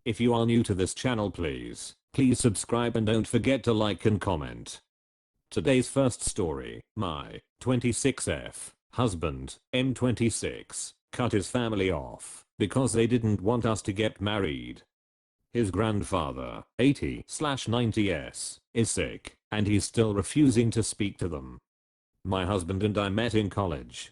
If you are new to this channel, please subscribe and don't forget to like and comment. Today's first story, my 26F husband, M26, cut his family off because they didn't want us to get married. His grandfather, 80/90s, is sick, and he's still refusing to speak to them. My husband and I met in college.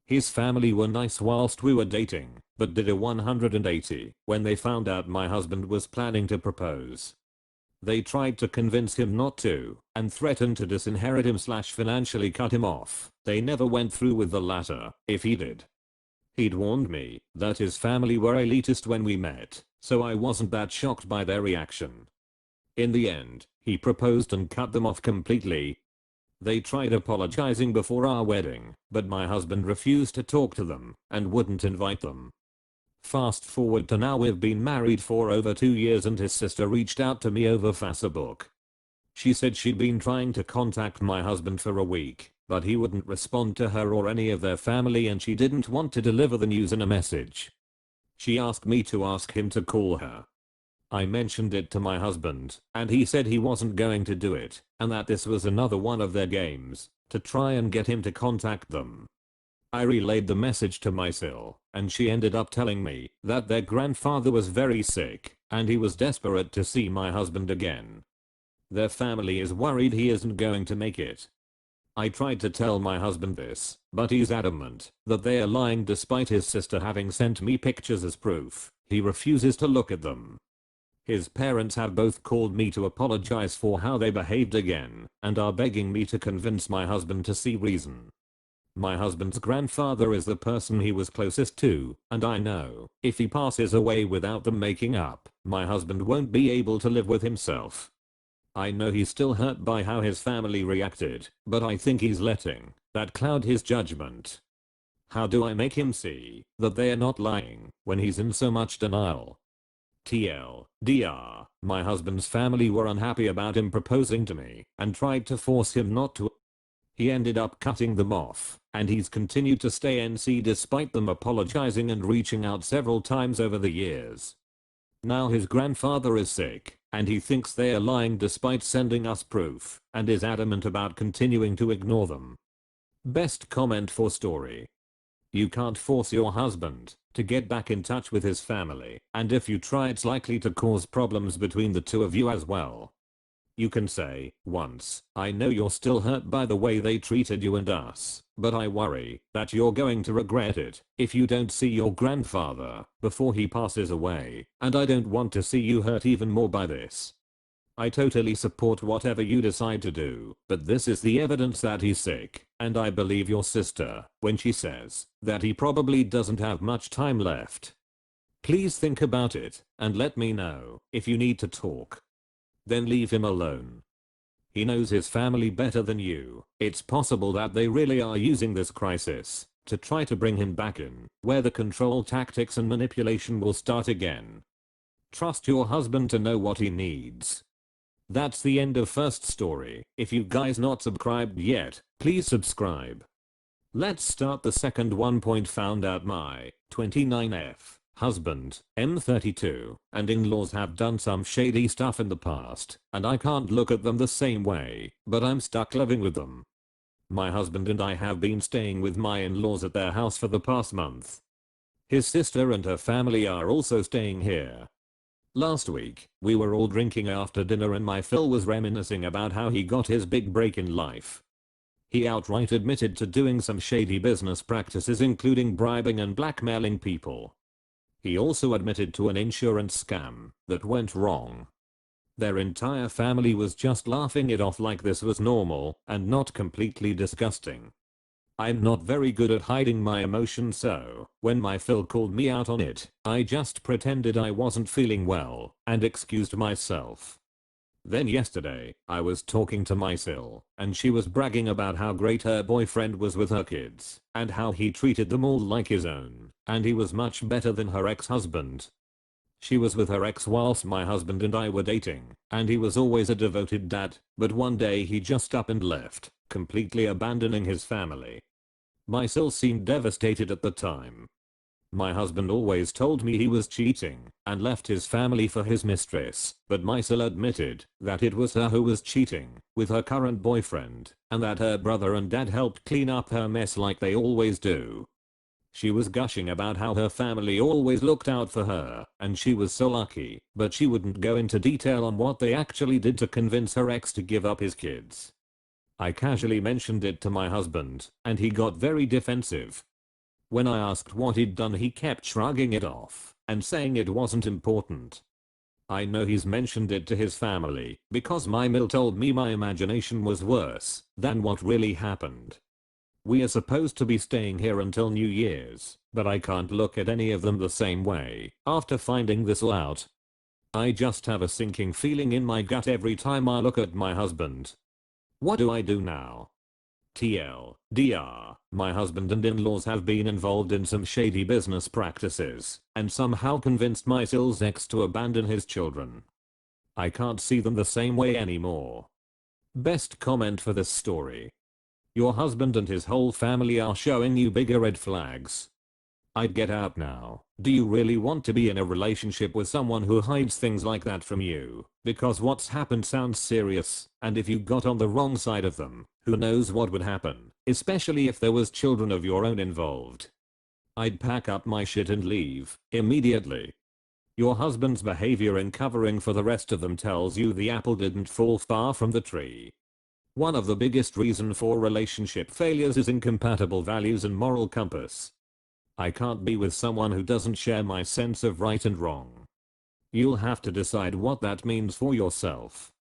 His family were nice whilst we were dating, but did a 180 when they found out my husband was planning to propose. They tried to convince him not to, and threatened to disinherit him / financially cut him off. They never went through with the latter. If he did, he'd warned me that his family were elitist when we met, so I wasn't that shocked by their reaction. In the end, he proposed and cut them off completely. They tried apologizing before our wedding, but my husband refused to talk to them and wouldn't invite them. Fast forward to now, we've been married for over 2 years and his sister reached out to me over Facebook. She said she'd been trying to contact my husband for a week, but he wouldn't respond to her or any of their family, and she didn't want to deliver the news in a message. She asked me to ask him to call her. I mentioned it to my husband, and he said he wasn't going to do it, and that this was another one of their games, to try and get him to contact them. I relayed the message to my sil, and she ended up telling me that their grandfather was very sick, and he was desperate to see my husband again. Their family is worried he isn't going to make it. I tried to tell my husband this, but he's adamant that they are lying despite his sister having sent me pictures as proof. He refuses to look at them. His parents have both called me to apologize for how they behaved again, and are begging me to convince my husband to see reason. My husband's grandfather is the person he was closest to, and I know if he passes away without them making up, my husband won't be able to live with himself. I know he's still hurt by how his family reacted, but I think he's letting that cloud his judgment. How do I make him see that they are not lying when he's in so much denial? TLDR, my husband's family were unhappy about him proposing to me and tried to force him not to. He ended up cutting them off, and he's continued to stay NC despite them apologizing and reaching out several times over the years. Now his grandfather is sick, and he thinks they are lying despite sending us proof, and is adamant about continuing to ignore them. Best comment for story. You can't force your husband to get back in touch with his family, and if you try it's likely to cause problems between the two of you as well. You can say, once, I know you're still hurt by the way they treated you and us, but I worry that you're going to regret it if you don't see your grandfather before he passes away, and I don't want to see you hurt even more by this. I totally support whatever you decide to do, but this is the evidence that he's sick, and I believe your sister when she says that he probably doesn't have much time left. Please think about it and let me know if you need to talk. Then leave him alone. He knows his family better than you. It's possible that they really are using this crisis to try to bring him back in, where the control tactics and manipulation will start again. Trust your husband to know what he needs. That's the end of first story. If you guys not subscribed yet, please subscribe. Let's start the second one. Found out my 29F husband, M32, and in-laws have done some shady stuff in the past, and I can't look at them the same way, but I'm stuck living with them. My husband and I have been staying with my in-laws at their house for the past month. His sister and her family are also staying here. Last week, we were all drinking after dinner and my Phil was reminiscing about how he got his big break in life. He outright admitted to doing some shady business practices, including bribing and blackmailing people. He also admitted to an insurance scam that went wrong. Their entire family was just laughing it off like this was normal and not completely disgusting. I'm not very good at hiding my emotions, so when my Phil called me out on it, I just pretended I wasn't feeling well and excused myself. Then yesterday, I was talking to my sil, and she was bragging about how great her boyfriend was with her kids, and how he treated them all like his own, and he was much better than her ex-husband. She was with her ex whilst my husband and I were dating, and he was always a devoted dad, but one day he just up and left, completely abandoning his family. My sil seemed devastated at the time. My husband always told me he was cheating and left his family for his mistress, but Mysel admitted that it was her who was cheating with her current boyfriend and that her brother and dad helped clean up her mess like they always do. She was gushing about how her family always looked out for her and she was so lucky, but she wouldn't go into detail on what they actually did to convince her ex to give up his kids. I casually mentioned it to my husband and he got very defensive. When I asked what he'd done, he kept shrugging it off and saying it wasn't important. I know he's mentioned it to his family because my mill told me my imagination was worse than what really happened. We are supposed to be staying here until New Year's, but I can't look at any of them the same way after finding this all out. I just have a sinking feeling in my gut every time I look at my husband. What do I do now? TLDR, my husband and in-laws have been involved in some shady business practices and somehow convinced Mysel's ex to abandon his children. I can't see them the same way anymore. Best comment for this story. Your husband and his whole family are showing you bigger red flags. I'd get out now. Do you really want to be in a relationship with someone who hides things like that from you? Because what's happened sounds serious, and if you got on the wrong side of them, who knows what would happen, especially if there was children of your own involved. I'd pack up my shit and leave immediately. Your husband's behavior in covering for the rest of them tells you the apple didn't fall far from the tree. One of the biggest reasons for relationship failures is incompatible values and moral compass. I can't be with someone who doesn't share my sense of right and wrong. You'll have to decide what that means for yourself.